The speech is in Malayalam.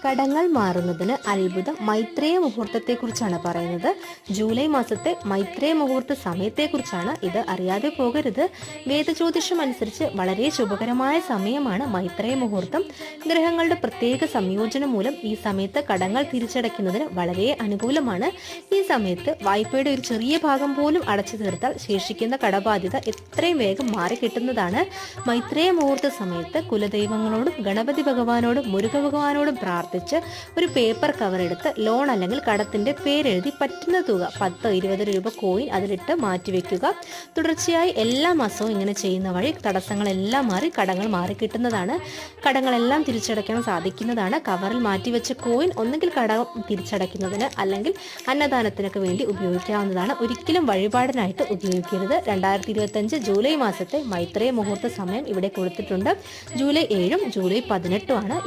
കടങ്ങൾ മാറുന്നതിന് അത്ഭുതം മൈത്രേയ മുഹൂർത്തത്തെക്കുറിച്ചാണ് പറയുന്നത്. ജൂലൈ മാസത്തെ മൈത്രേയ മുഹൂർത്ത സമയത്തെക്കുറിച്ചാണ് ഇത്. അറിയാതെ പോകരുത്. വേദജ്യോതിഷം അനുസരിച്ച് വളരെ ശുഭകരമായ സമയമാണ് മൈത്രേയ മുഹൂർത്തം. ഗ്രഹങ്ങളുടെ പ്രത്യേക സംയോജനം മൂലം ഈ സമയത്ത് കടങ്ങൾ തിരിച്ചടയ്ക്കുന്നതിന് വളരെ അനുകൂലമാണ്. ഈ സമയത്ത് വായ്പയുടെ ഒരു ചെറിയ ഭാഗം പോലും അടച്ചു തീർത്താൽ ശേഷിക്കുന്ന കടബാധ്യത എത്രയും വേഗം മാറിക്കിട്ടുന്നതാണ്. മൈത്രേയ മുഹൂർത്ത സമയത്ത് കുലദൈവങ്ങളോടും ഗണപതി ഭഗവാനോടും മുരുക ഭഗവാനോടും പ്രാർത്ഥിച്ച് ഒരു പേപ്പർ കവർ എടുത്ത് ലോൺ അല്ലെങ്കിൽ കടത്തിന്റെ പേരെഴുതി പറ്റുന്ന തുക 10-20 രൂപ കോയിൻ അതിലിട്ട് മാറ്റിവെക്കുക. തുടർച്ചയായി എല്ലാ മാസവും ഇങ്ങനെ ചെയ്യുന്ന വഴി തടസ്സങ്ങളെല്ലാം മാറി കടങ്ങൾ മാറിക്കിട്ടുന്നതാണ്. കടങ്ങളെല്ലാം തിരിച്ചടയ്ക്കാൻ സാധിക്കുന്നതാണ്. കവറിൽ മാറ്റിവെച്ച കോയിൻ ഒന്നുകിൽ കടം തിരിച്ചടയ്ക്കുന്നതിന് അല്ലെങ്കിൽ അന്നദാനത്തിനൊക്കെ വേണ്ടി ഉപയോഗിക്കാവുന്നതാണ്. ഒരിക്കലും വഴിപാടിനായിട്ട് ഉപയോഗിക്കരുത്. 2025 ജൂലൈ മാസത്തെ മൈത്രേയ മുഹൂർത്ത സമയം ഇവിടെ കൊടുത്തിട്ടുണ്ട്. ജൂലൈ 7 ജൂലൈ 18 ആണ്.